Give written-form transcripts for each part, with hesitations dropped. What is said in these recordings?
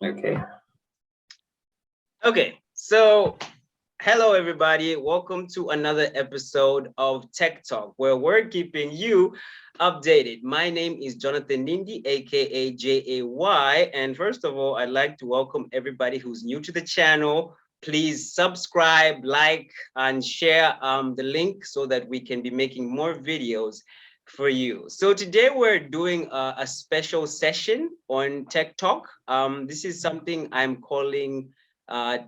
Okay. Okay, so hello everybody. Welcome to another episode of Tech Talk, where we're keeping you updated. My name is Jonathan Nindi, aka JAY. And first of all, I'd like to welcome everybody who's new to the channel. Please subscribe, like, and share the link so that we can be making more videos for you. So today we're doing a special session on Tech Talk. This is something I'm calling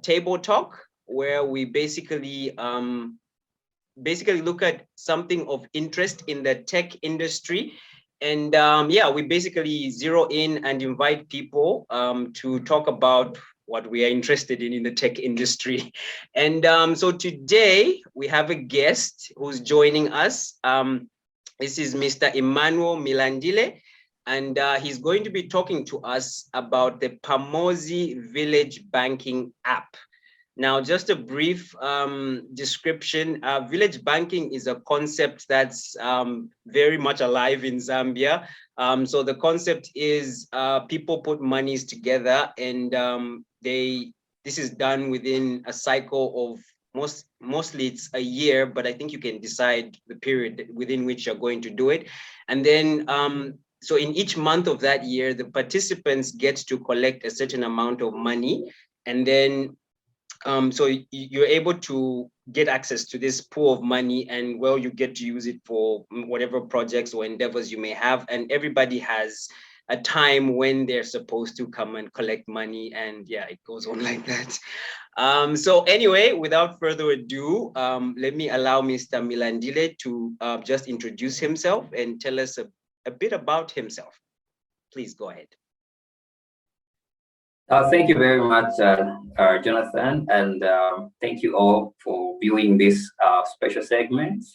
table talk, where we basically look at something of interest in the tech industry. And yeah, we basically zero in and invite people to talk about what we are interested in the tech industry. And so today we have a guest who's joining us. This is Mr. Emmanuel Milandile, and he's going to be talking to us about the Pamodzi Village Banking app. Now, just a brief description. Village banking is a concept that's very much alive in Zambia. So the concept is people put monies together, and this is done within a cycle of mostly it's a year, but I think you can decide the period within which you're going to do it. And then so in each month of that year, the participants get to collect a certain amount of money, and then so you're able to get access to this pool of money, and well, you get to use it for whatever projects or endeavors you may have. And everybody has a time when they're supposed to come and collect money, and yeah, it goes on like that. So anyway, without further ado, let me allow Mr. Milandile to just introduce himself and tell us a bit about himself. Please go ahead. Thank you very much, Jonathan, and thank you all for viewing this special segment.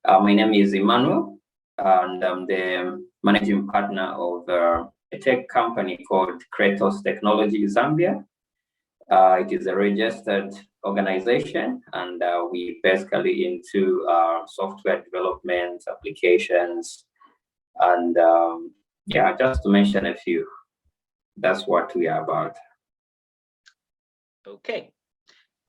My name is Emmanuel, and I'm the managing partner of a tech company called Cratos Technology Zambia. It is a registered organization, and we basically into software development, applications, and yeah, just to mention a few. That's what we are about.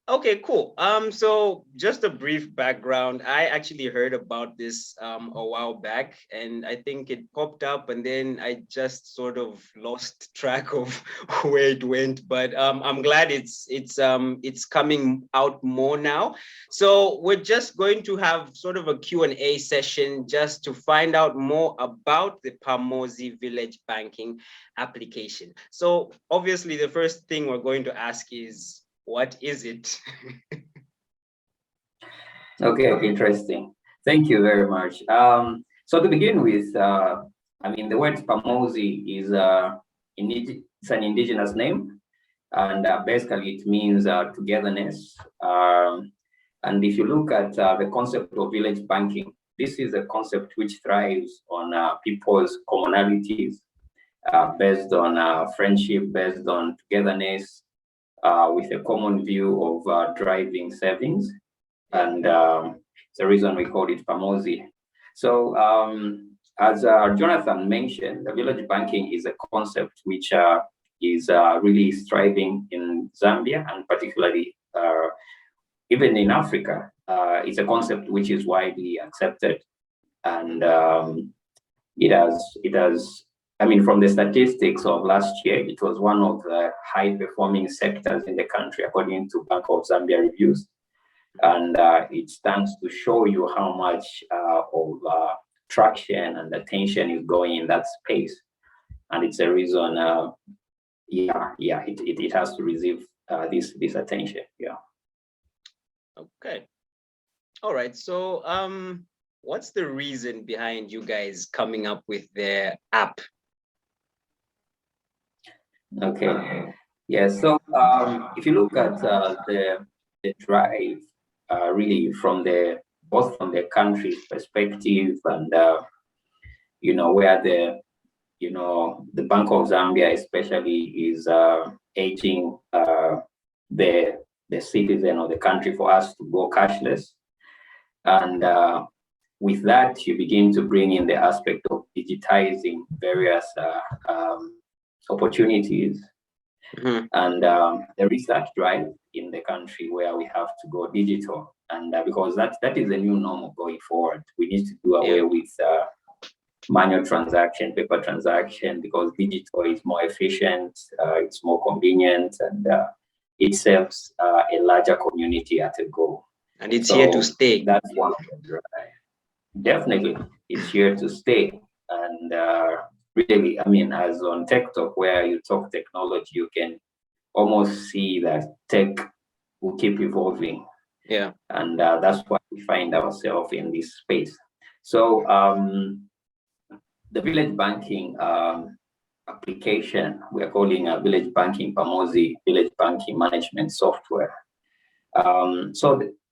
Okay, cool. So just a brief background. I actually heard about this a while back, and I think it popped up, and then I just sort of lost track of where it went. But I'm glad it's coming out more now. So we're just going to have sort of a Q&A session just to find out more about the Pamodzi Village Banking application. So obviously, the first thing we're going to ask is, what is it? Okay, interesting. Thank you very much. So to begin with, I mean, the word Pamodzi is it's an indigenous name, and basically it means togetherness. And if you look at the concept of village banking, this is a concept which thrives on people's commonalities, based on friendship, based on togetherness, with a common view of driving savings. And the reason we call it Pamodzi. So as Jonathan mentioned, the village banking is a concept which is really thriving in Zambia, and particularly even in Africa. It's a concept which is widely accepted, and it has I mean, from the statistics of last year, it was one of the high-performing sectors in the country, according to Bank of Zambia reviews. And it stands to show you how much of traction and attention is going in that space. And it's a reason, it has to receive this attention. Yeah. Okay. All right. So what's the reason behind you guys coming up with the app? Okay. Yeah. So if you look at the drive, really from both from the country's perspective, and where the Bank of Zambia especially is urging the citizen of the country for us to go cashless, and with that you begin to bring in the aspect of digitizing various opportunities. And there is that drive in the country where we have to go digital, and because that is the new normal going forward. We need to do away with manual transaction, paper transaction, because digital is more efficient, it's more convenient, and it serves a larger community at a goal. And it's here to stay. That's one of the drive. Definitely, it's here to stay. And really, I mean, as on TikTok, where you talk technology, you can almost see that tech will keep evolving. Yeah. And that's why we find ourselves in this space. So the village banking application, we are calling a village banking Pamodzi, village banking management software.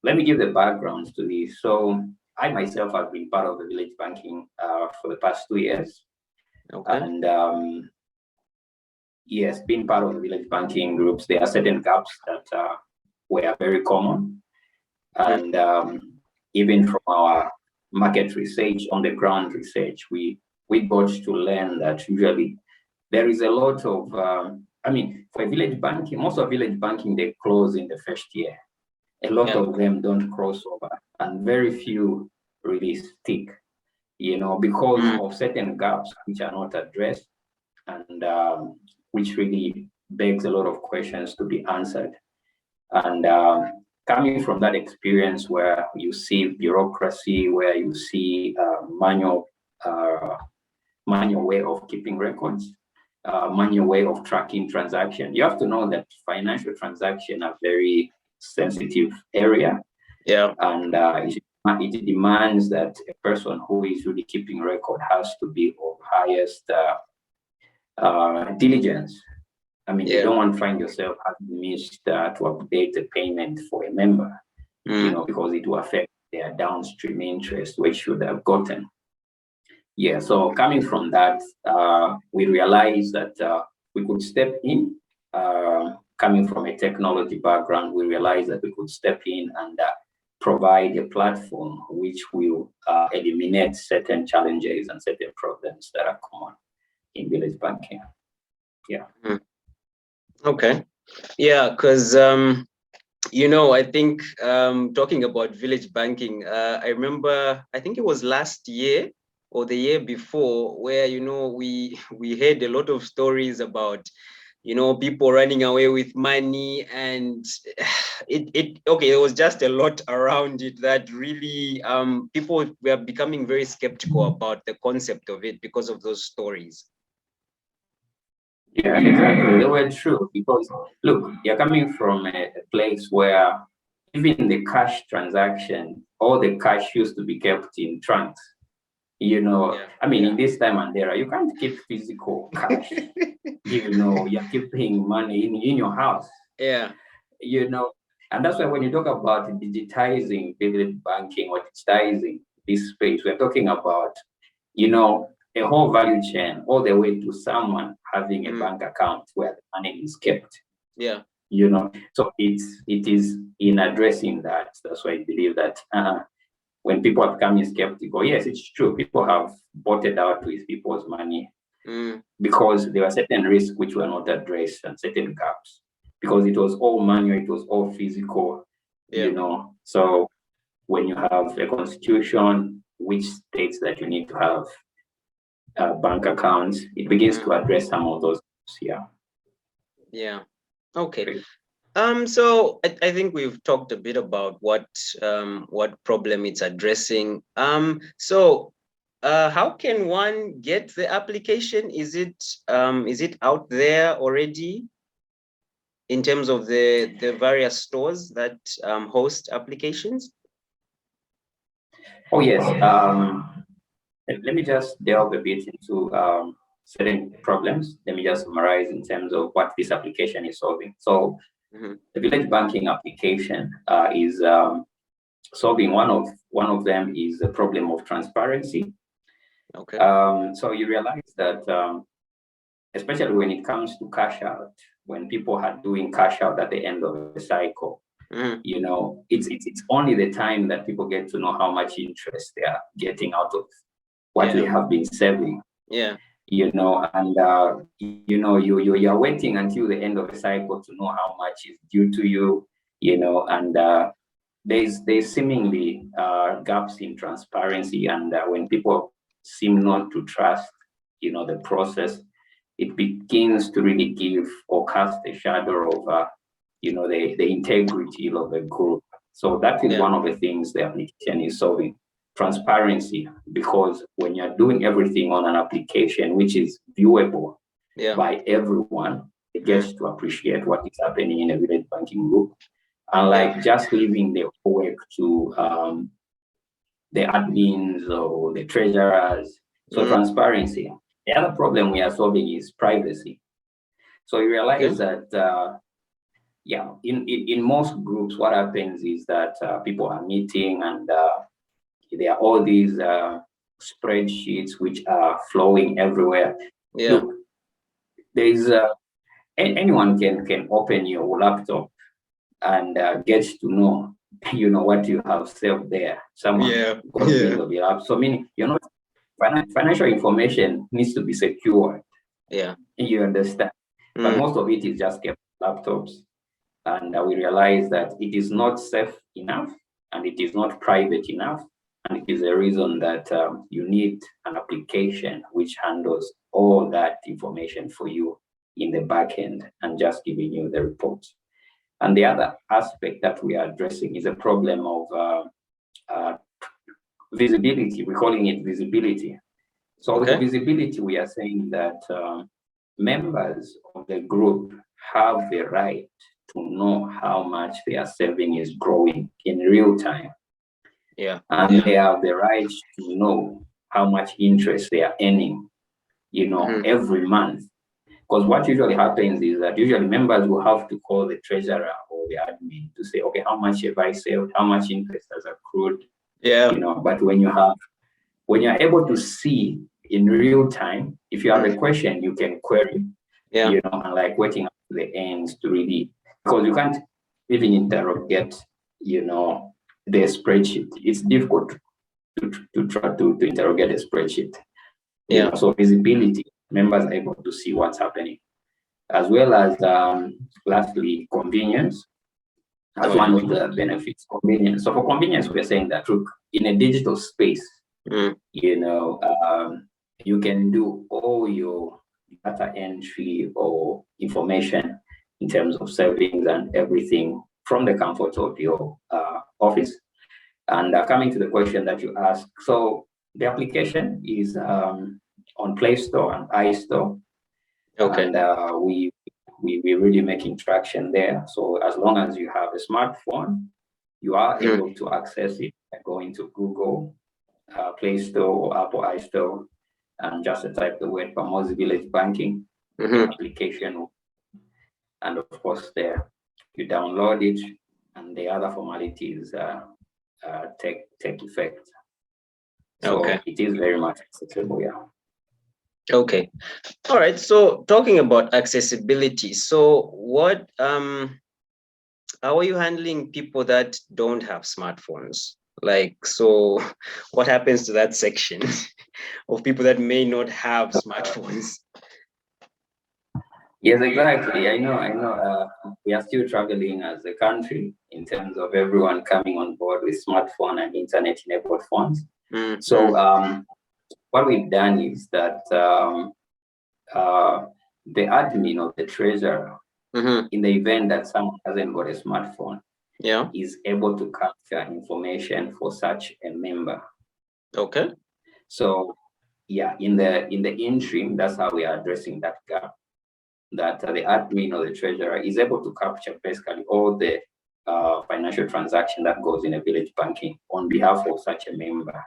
Let me give the background to this. So I myself have been part of the village banking for the past 2 years. Okay. And yes, being part of the village banking groups, there are certain gaps that were very common. And even from our market research, on the ground research, we got to learn that usually there is a lot of, I mean, for village banking, most of village banking, they close in the first year. A lot of them don't cross over, and very few really stick, you know, because of certain gaps which are not addressed, and which really begs a lot of questions to be answered. And coming from that experience where you see bureaucracy, where you see manual way of keeping records, manual way of tracking transaction. You have to know that financial transactions are very sensitive area. Yeah. And it demands that a person who is really keeping record has to be of highest diligence. I mean, you don't want to find yourself having missed to update the payment for a member, you know, because it will affect their downstream interest, which should have gotten. Yeah, so coming from that, we realized that we could step in. Coming from a technology background, we realized that we could step in and provide a platform which will eliminate certain challenges and certain problems that are common in village banking. Yeah. Okay. Yeah, because you know, I think talking about village banking, I remember, I think it was last year or the year before, where, you know, we heard a lot of stories about, you know, people running away with money, and there was just a lot around it that really people were becoming very skeptical about the concept of it because of those stories. Yeah, exactly. They were true, because look, you're coming from a place where even the cash transaction, all the cash used to be kept in trunks. You know, I mean, in this time and era, you can't keep physical cash. You know, you're keeping money in your house. Yeah. You know, and that's why when you talk about digitizing village banking or digitizing this space, we're talking about, you know, a whole value chain all the way to someone having a bank account where the money is kept. Yeah. You know, so it is in addressing that. That's why I believe that when people are becoming skeptical, yes, it's true. People have bought it out with people's money because there were certain risks which were not addressed and certain gaps, because it was all manual, it was all physical, you know. So when you have a constitution which states that you need to have bank accounts, it begins to address some of those. Yeah. Okay. So I think we've talked a bit about what problem it's addressing. So how can one get the application? Is it out there already in terms of the various stores that host applications? Oh yes. Let me just delve a bit into certain problems. Let me just summarize in terms of what this application is solving. So the village banking application is solving one of them is the problem of transparency. Okay. So you realize that especially when it comes to cash out, when people are doing cash out at the end of the cycle, you know, it's only the time that people get to know how much interest they are getting out of what they have been saving. Yeah. and you're waiting until the end of the cycle to know how much is due to you, and there's seemingly gaps in transparency, and when people seem not to trust, the process, it begins to really give or cast a shadow over, the integrity of the group. So that is one of the things the application is solving. Transparency, because when you're doing everything on an application which is viewable by everyone, it gets to appreciate what is happening in a village banking group, unlike just leaving the work to the admins or the treasurers. So transparency. The other problem we are solving is privacy. So you realize that in most groups, what happens is that people are meeting, and there are all these spreadsheets which are flowing everywhere. Look, there's anyone can open your laptop and gets to know, what you have saved there. Someone goes of your app. So meaning, financial information needs to be secured. Yeah. You understand? But most of it is just kept on laptops. And we realize that it is not safe enough, and it is not private enough. And it is a reason that you need an application which handles all that information for you in the back end and just giving you the reports. And the other aspect that we are addressing is a problem of visibility. We're calling it visibility. So with visibility, we are saying that members of the group have the right to know how much their saving is growing in real time. And they have the right to know how much interest they are earning, every month. Because what usually happens is that usually members will have to call the treasurer or the admin to say, okay, how much have I saved? How much interest has accrued? But when you're able to see in real time, if you have a question, you can query, and like waiting up to the end to really, because you can't even interrogate, the spreadsheet. It's difficult to try to interrogate a spreadsheet. So visibility, members are able to see what's happening, as well as lastly, convenience as one of the benefits. Convenience. So for convenience, we're saying that, look, in a digital space, you can do all your data entry or information in terms of savings and everything from the comfort of your office. And coming to the question that you asked, so the application is on Play Store and iStore. And we're really making traction there. So as long as you have a smartphone, you are able to access it by going to Google Play Store or Apple iStore, and just type the word Pamodzi Village Banking application. And of course, there you download it, and the other formalities take effect. So it is very much accessible, Okay. All right. So talking about accessibility, so what how are you handling people that don't have smartphones? Like, so what happens to that section of people that may not have smartphones? Yes, exactly. I know. We are still struggling as a country in terms of everyone coming on board with smartphone and internet-enabled phones. So what we've done is that the admin or the treasurer, in the event that someone hasn't got a smartphone, is able to capture information for such a member. So in the interim, that's how we are addressing that gap. That the admin or the treasurer is able to capture basically all the financial transaction that goes in a village banking on behalf of such a member.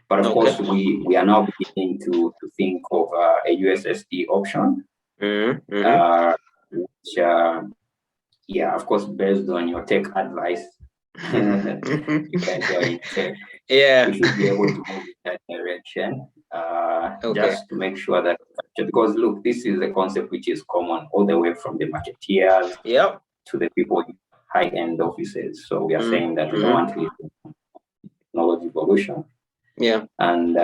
But of course, we are now beginning to think of a USSD option, which, of course, based on your tech advice, you can join tech. We should be able to move in that direction, just to make sure that, because look, this is a concept which is common all the way from the marketeers to the people in high-end offices. So we are saying that we don't want to technology evolution. And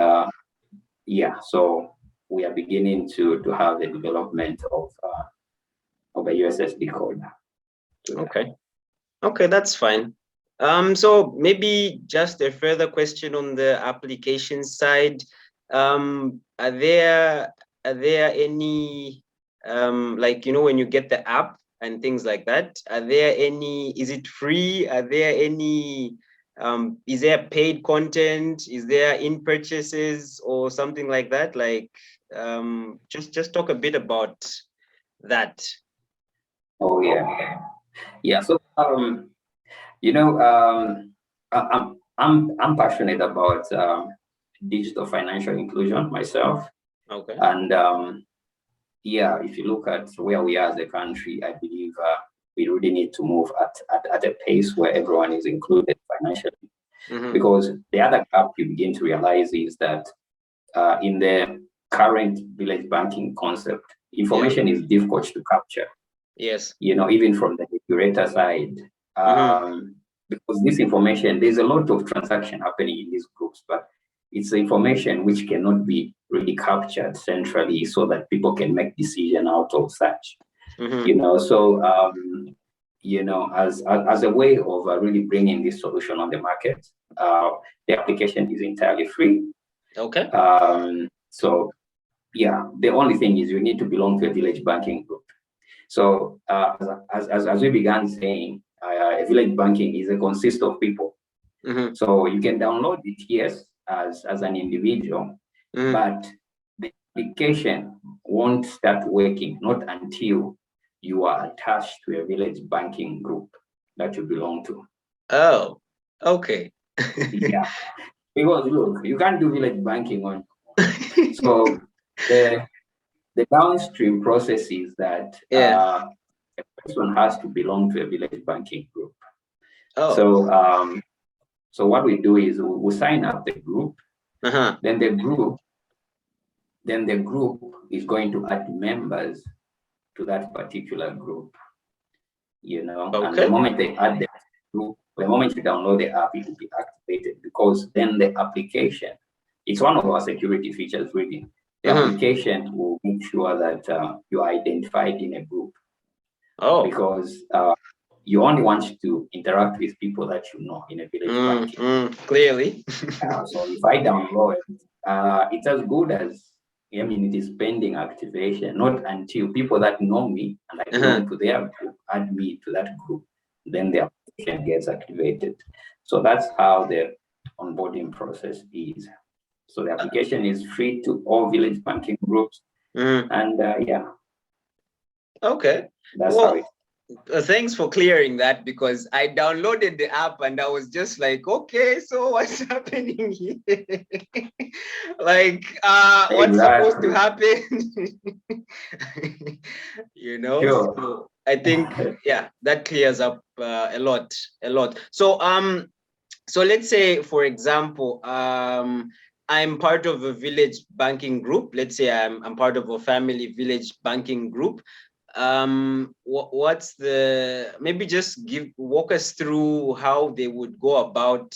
so we are beginning to have a development of a USSD code. Okay, that's fine. So maybe just a further question on the application side. Are there any like, you know, when you get the app and things like that, are there any, is it free? Are there any is there paid content? Is there in purchases or something like that? Like just talk a bit about that. Oh yeah. So you know, I'm passionate about digital financial inclusion myself. Okay. And yeah, if you look at where we are as a country, I believe we really need to move at a pace where everyone is included financially. Because the other gap you begin to realize is that in the current village banking concept, information is difficult to capture. Yes. You know, even from the curator side, because this information, there's a lot of transaction happening in these groups, but it's information which cannot be really captured centrally so that people can make decision out of such. You know, so you know, as a way of really bringing this solution on the market, the application is entirely free. Okay. So yeah, the only thing is you need to belong to a village banking group. So as we began saying, a village banking is a consist of people. So you can download it, yes, as an individual, but the application won't start working not until you are attached to a village banking group that you belong to. Oh, okay. Yeah, because look, you can't do village banking on your own. So the downstream process is that a person has to belong to a village banking group. Oh. So what we do is we sign up the group. Then the group is going to add members to that particular group. You know, and the moment they add the group, the moment you download the app, it will be activated, because then the application, it's one of our security features really. The application will make sure that you are identified in a group. Because you only want to interact with people that you know in a village banking. Clearly. So if I download, it's as good as, I mean, it is pending activation, not until people that know me and I belong to their group add me to that group, then the application gets activated. So that's how the onboarding process is. So the application is free to all village banking groups. And yeah. Okay. That's how it. Thanks for clearing that, because I downloaded the app and I was just like, okay, so what's happening here? Like, what's supposed to happen? You know, so I think, yeah, that clears up a lot. So, so let's say, for example, I'm part of a village banking group. Let's say I'm part of a family village banking group. What's the, maybe just walk us through how they would go about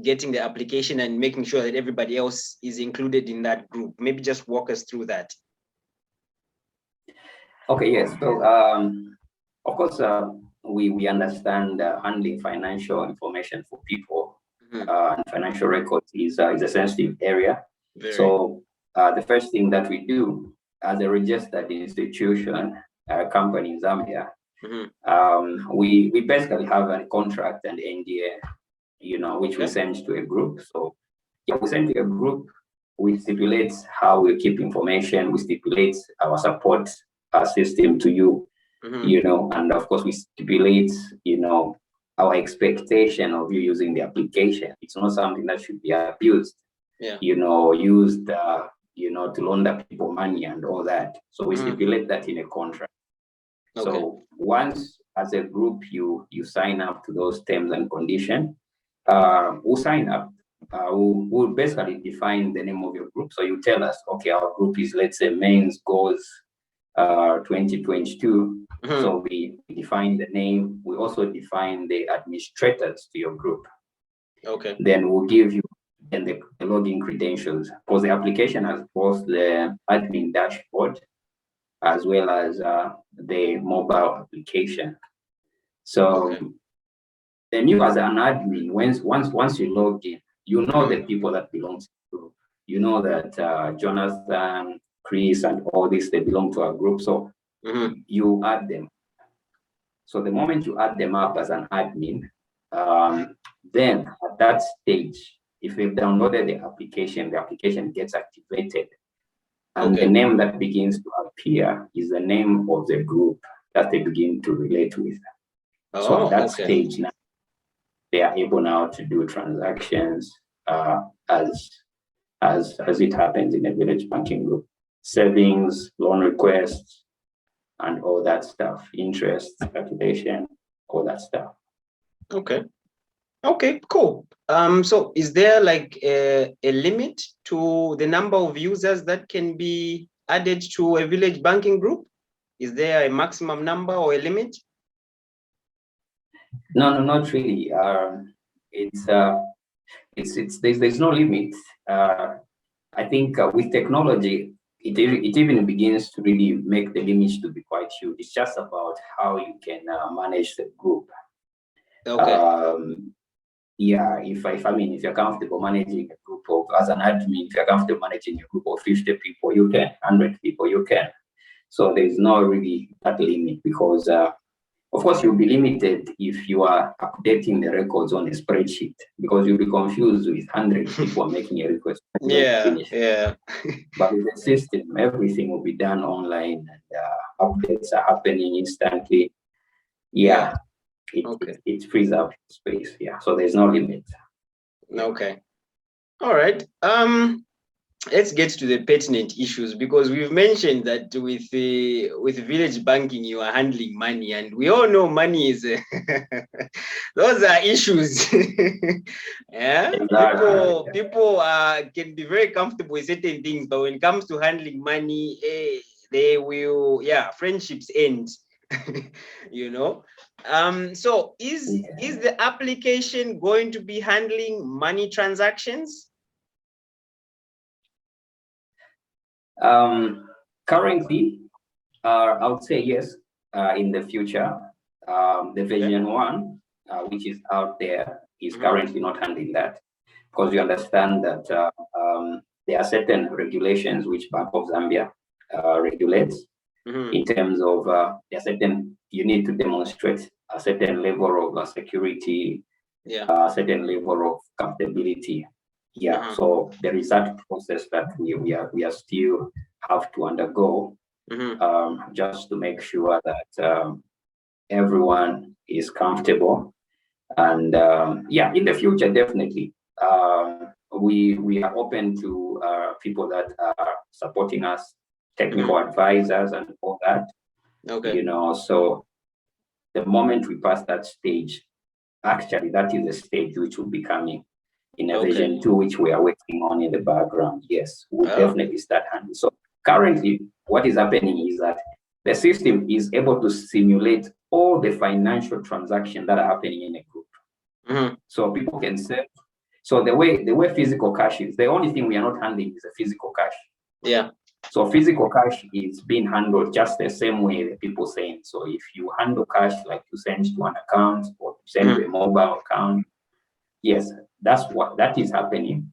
getting the application and making sure that everybody else is included in that group. Maybe just walk us through that. Okay, yes. So of course we understand handling financial information for people and financial records is a sensitive area. So the first thing that we do as a registered institution, company in Zambia, we basically have a contract and NDA, you know, which we send to a group. So yeah, we send to a group, we stipulate how we keep information, we stipulate our support system to you, you know, and of course we stipulate, you know, our expectation of you using the application. It's not something that should be abused, you know, used you know, to launder people money and all that. So we stipulate that in a contract. So once as a group you sign up to those terms and conditions, we'll sign up. We'll basically define the name of your group. So you tell us, okay, our group is, let's say, Men's Goals 2022. So we define the name. We also define the administrators to your group. Then we'll give you then the login credentials, because the application has both the admin dashboard as well as the mobile application. So then you as an admin, once you log in, you know the people that belong to the group. You know that Jonathan, Chris, and all this, they belong to our group. So you add them. So the moment you add them up as an admin, then at that stage, if they've downloaded the application gets activated. And the name that begins to appear is the name of the group that they begin to relate with. So at that stage now, they are able now to do transactions as it happens in a village banking group. Savings, loan requests, and all that stuff, interest, calculation, all that stuff. Okay, cool. So is there like a limit to the number of users that can be added to a village banking group? Is there a maximum number or a limit? No, not really. There's no limit. I think with technology, it even begins to really make the limits to be quite huge. It's just about how you can manage the group. Yeah, if you're comfortable managing a group of, as an admin, if you're comfortable managing a group of 50 people, you can, 100 people, you can. So there's no really that limit, because of course you'll be limited if you are updating the records on a spreadsheet, because you'll be confused with 100 people making a request. Yeah. But with the system, everything will be done online, and updates are happening instantly. Yeah. It frees up space. Yeah, so there's no limit. Okay. All right. Let's get to the pertinent issues, because we've mentioned that with village banking you are handling money, and we all know money is those are issues. Yeah, people can be very comfortable with certain things, but when it comes to handling money, they will, friendships end. You know. So is the application going to be handling money transactions? Currently, I would say yes. In the future, the version 1, which is out there, is currently not handling that, because you understand that there are certain regulations which Bank of Zambia regulates. In terms of you need to demonstrate a certain level of security, a certain level of comfortability. So there is that process that we are still have to undergo, just to make sure that everyone is comfortable. And in the future, definitely, we are open to people that are supporting us, technical advisors and all that. So the moment we pass that stage, actually that is the stage which will be coming in a version 2, which we are working on in the background. Yes, we'll definitely start handling. So currently what is happening is that the system is able to simulate all the financial transactions that are happening in a group. So people can save. So the way physical cash is, the only thing we are not handling is a physical cash. So physical cash is being handled just the same way the people saying. So if you handle cash, like you send to an account or you send to a mobile account, yes, that is happening.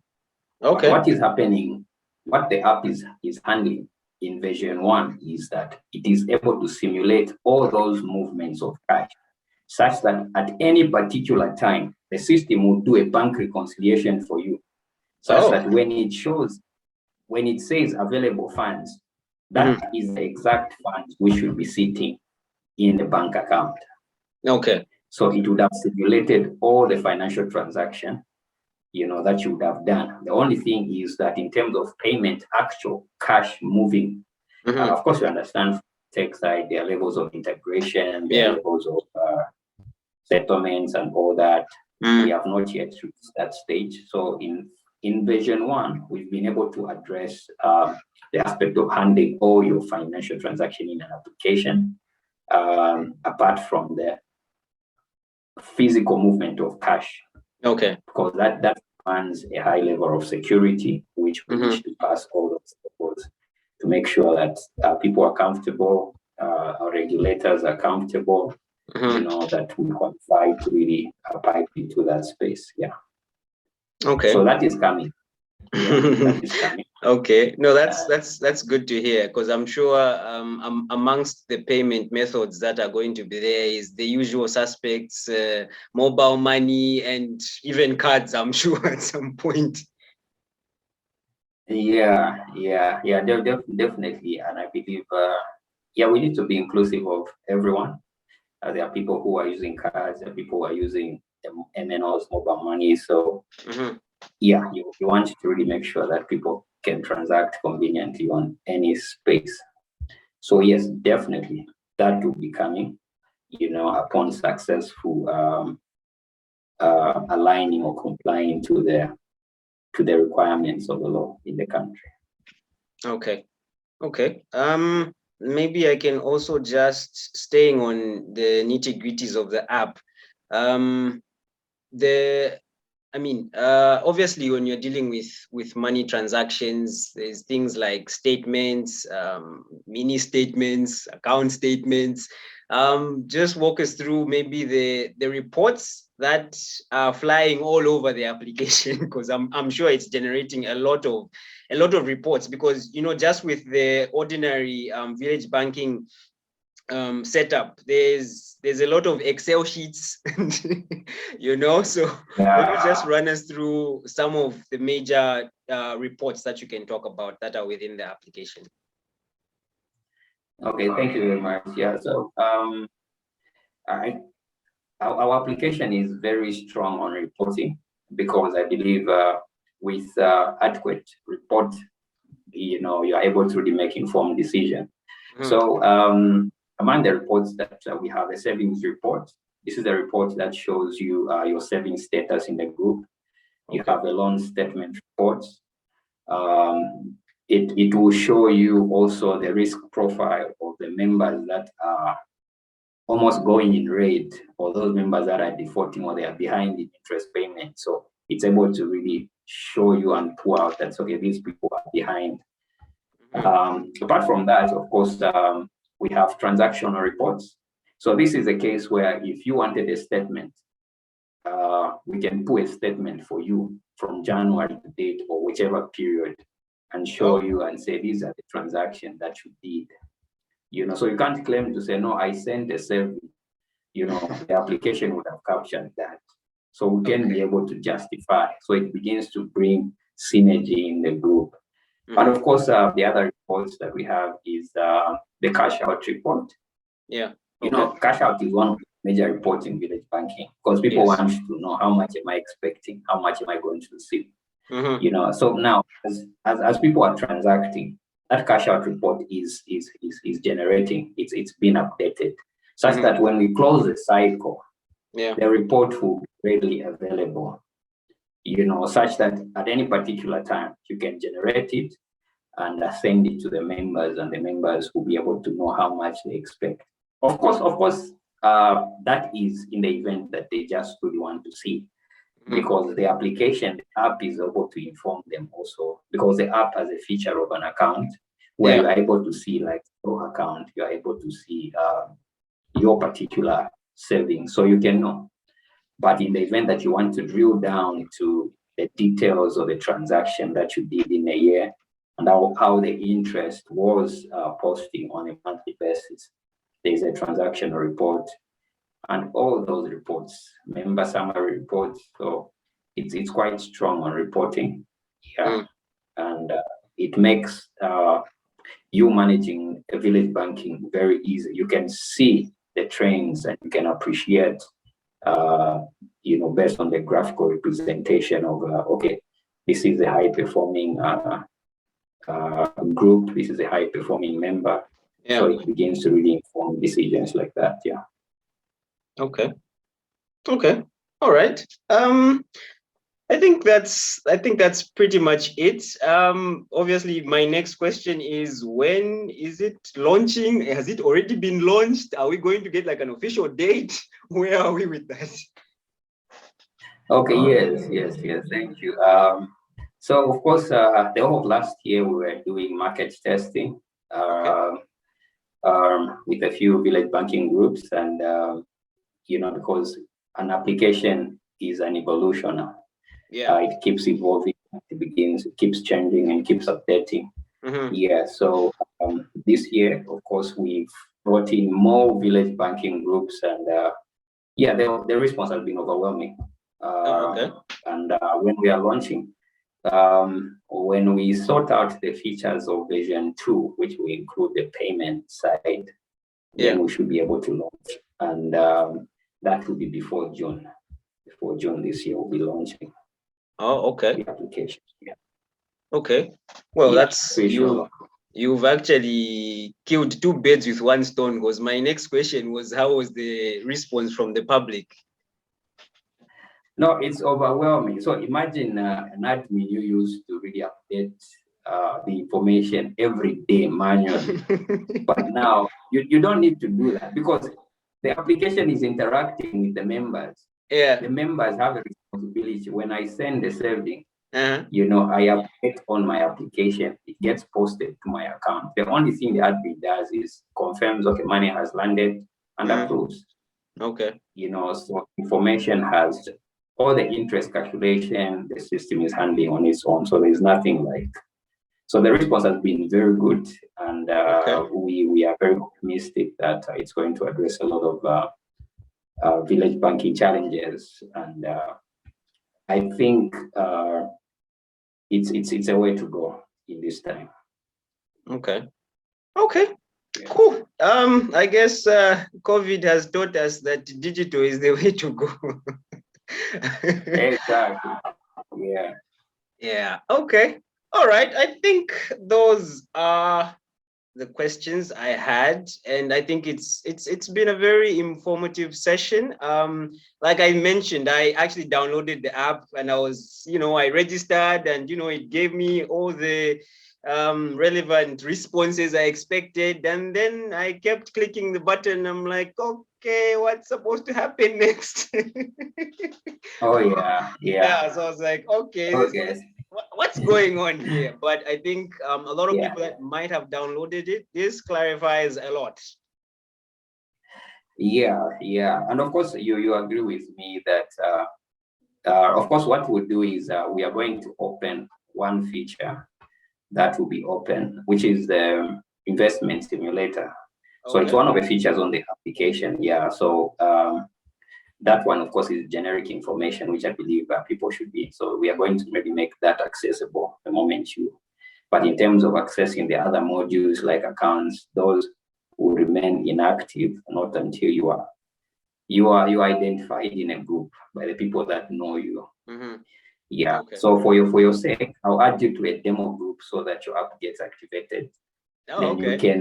But what is happening, what the app is handling in version 1 is that it is able to simulate all those movements of cash, such that at any particular time, the system will do a bank reconciliation for you, such that when it says available funds, that is the exact funds which should be sitting in the bank account. So it would have simulated all the financial transaction, that you would have done. The only thing is that in terms of payment, actual cash moving, of course, you understand tech side, there are levels of integration, there are levels of settlements and all that. We have not yet reached that stage. So in version 1, we've been able to address the aspect of handling all your financial transaction in an application, apart from the physical movement of cash. Because that's demands a high level of security, which we wish to pass all those levels to make sure that people are comfortable, our regulators are comfortable, that we qualify to really pipe into that space. Yeah. Okay. So that is coming. Yeah, that is coming. Okay, no, that's good to hear, because I'm sure amongst the payment methods that are going to be there is the usual suspects, mobile money, and even cards, I'm sure, at some point. Yeah, definitely. And I believe, we need to be inclusive of everyone. There are people who are using cards, there are people who are using MNOs, mobile money. So you want to really make sure that people can transact conveniently on any space. So yes, definitely that will be coming, upon successful aligning or complying to the requirements of the law in the country. Okay. Maybe I can also just staying on the nitty-gritties of the app. Obviously, when you're dealing with money transactions, there's things like statements, mini statements, account statements. Just walk us through maybe the reports that are flying all over the application, because I'm sure it's generating a lot of reports, because just with the ordinary village banking setup, there's a lot of Excel sheets, so maybe just run us through some of the major reports that you can talk about that are within the application. Okay, thank you very much. Yeah, so our application is very strong on reporting, because I believe with adequate report, you're able to really make informed decision. So among the reports that we have, a savings report. This is a report that shows you your savings status in the group. You have a loan statement report. It will show you also the risk profile of the members that are almost going in red, or those members that are defaulting or they are behind in interest payment. So it's able to really show you and pull out that, okay, these people are behind. Apart from that, of course, we have transactional reports. So this is a case where if you wanted a statement, we can pull a statement for you from January to date or whichever period, and show you and say, these are the transactions that you did. So you can't claim to say, no, I sent a survey. The application would have captured that. So we can be able to justify. So it begins to bring synergy in the group. And of course, the other reports that we have is the cash out report. Cash out is one of the major reports in village banking, because people want to know, how much am I expecting? How much am I going to receive? So now as people are transacting, that cash out report is generating, it's been updated, such that when we close the cycle, the report will be readily available, such that at any particular time you can generate it and send it to the members, and the members will be able to know how much they expect. Of course, that is in the event that they just really want to see, because the application, the app is able to inform them also, because the app has a feature of an account where you're able to see, like, your account, you're able to see your particular savings, so you can know. But in the event that you want to drill down to the details of the transaction that you did in a year, and how the interest was posting on a monthly basis, there's a transactional report, and all those reports, member summary reports. So it's quite strong on reporting. And it makes you managing a village banking very easy. You can see the trends, and you can appreciate, based on the graphical representation of, okay, this is a high performing group, this is a high performing member. So it begins to really inform decisions like that. Okay. All right. I think that's pretty much it. Obviously, my next question is, when is it launching? Has it already been launched? Are we going to get like an official date? Where are we with that? Okay, yes. Thank you. So of course, the whole of last year we were doing market testing Okay. uh, with a few village banking groups, and because an application is an evolution, Yeah. it keeps evolving, it keeps changing, and keeps updating. Mm-hmm. Yeah. So this year, of course, we've brought in more village banking groups, and yeah, the response has been overwhelming. Oh, okay. And when we are launching, when we sort out the features of version 2, which will include the payment side, Yeah. then we should be able to launch. And that will be before June. Before June this year, we'll be launching Oh, okay. the application. Yeah, Okay. Well, yeah, that's pretty you. sure. You've actually killed two birds with one stone. Because my next question was, how was the response from the public? No, it's overwhelming. So imagine an admin you used to really update the information every day manually. But now you don't need to do that because the application is interacting with the members. Yeah. The members have a responsibility. When I send the saving, Uh-huh. I update on my application, it gets posted to my account. The only thing the admin does is confirms, okay, money has landed and Mm. approves. Okay. So information has all the interest calculation, the system is handling on its own. So there's nothing like, so the response has been very good. And Okay. we are very optimistic that it's going to address a lot of village banking challenges. And I think it's a way to go in this time. Okay. Okay. Yeah. Cool. I guess COVID has taught us that digital is the way to go. Exactly. Yeah. Yeah. Okay. All right. I think those are the questions I had, and I think it's been a very informative session. Like I mentioned, I actually downloaded the app and I registered, and it gave me all the relevant responses I expected, and then I kept clicking the button. I'm like, okay, what's supposed to happen next? Oh yeah. Yeah. Yeah, so I was like, okay, Okay. what's going on here? But I think a lot of Yeah. people that might have downloaded it, this clarifies a lot. Yeah. And of course, you agree with me that of course, what we'll do is we are going to open one feature that will be open, which is the investment simulator. So it's Okay. one of the features on the application. Yeah. So that one, of course, is generic information, which I believe people should be. So we are going to maybe make that accessible the moment you. But in terms of accessing the other modules like accounts, those will remain inactive not until you are identified in a group by the people that know you. Mm-hmm. Yeah. Okay. So for your sake, I'll add you to a demo group so that your app gets activated. Oh, Then okay.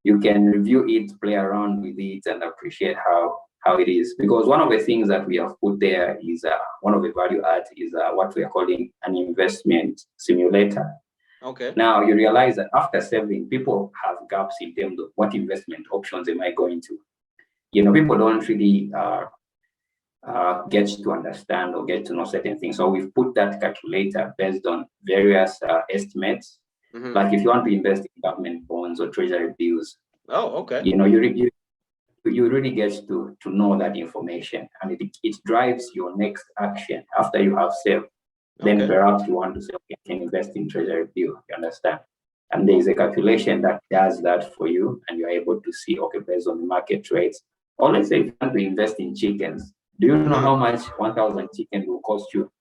you can review it, play around with it, and appreciate how it is. Because one of the things that we have put there is one of the value adds is what we are calling an investment simulator. Okay. Now you realize that after saving, people have gaps in terms of what investment options am I going to. People don't really get to understand or get to know certain things. So we've put that calculator based on various estimates. Mm-hmm. Like if you want to invest in government bonds or treasury bills, Oh, okay. you really get to know that information, and it drives your next action after you have saved. Then Okay. perhaps you want to say, okay, I can invest in treasury bill. You understand? And there is a calculation that does that for you, and you're able to see, okay, based on the market rates. Or let's say if you want to invest in chickens, do you know Mm-hmm. how much 1,000 chickens will cost you?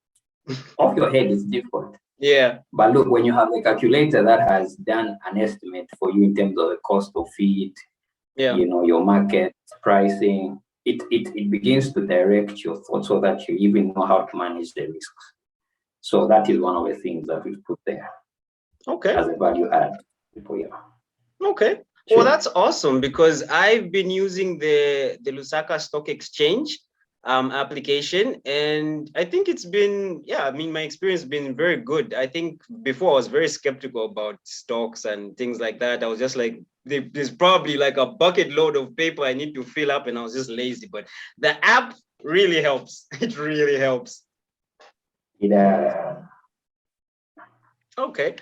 Off your head, it's difficult. Yeah. But look, when you have a calculator that has done an estimate for you in terms of the cost of feed, Yeah. your market pricing, it begins to direct your thoughts so that you even know how to manage the risks. So that is one of the things that we've put there Okay. as a value add for you. Okay. Well, Sure. that's awesome because I've been using the Lusaka Stock Exchange application, and I think it's been, I mean, my experience has been very good. I think before I was very skeptical about stocks and things like that. I was just like, there's probably like a bucket load of paper I need to fill up, and I was just lazy. But the app really helps. It really helps. Yeah. Okay.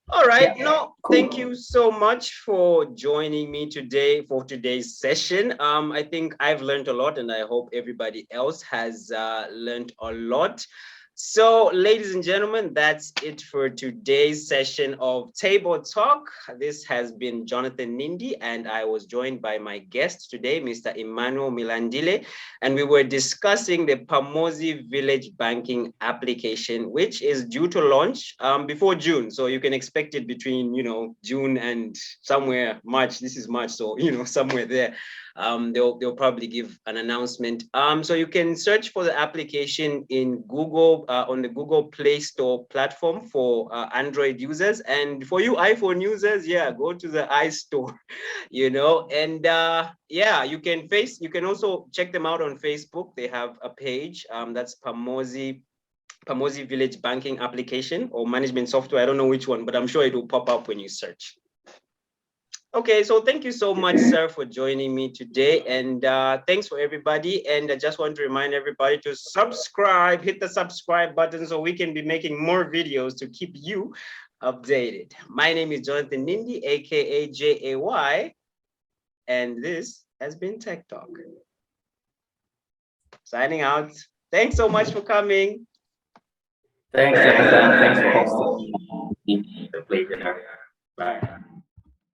All right. Yeah. No, Cool. thank you so much for joining me today for today's session. I think I've learned a lot, and I hope everybody else has learned a lot. So, ladies and gentlemen, that's it for today's session of Table Talk. This has been Jonathan Nindi, and I was joined by my guest today, Mr. Emmanuel Milandile, and we were discussing the Pamodzi Village Banking application, which is due to launch before June. So you can expect it between, June and somewhere March. This is March, so, somewhere there. They'll probably give an announcement. So you can search for the application in Google, on the Google Play Store platform for Android users. And for you iPhone users, yeah, go to the iStore, and yeah, you can also check them out on Facebook. They have a page, that's Pamodzi Village Banking application or management software. I don't know which one, but I'm sure it will pop up when you search. Okay, so thank you so much, sir, for joining me today. And thanks for everybody. And I just want to remind everybody to subscribe, hit the subscribe button so we can be making more videos to keep you updated. My name is Jonathan Nindi, aka JAY, and this has been Tech Talk. Signing out. Thanks so much for coming. Thanks, Jonathan. Thanks for hosting me. It's a pleasure. Bye.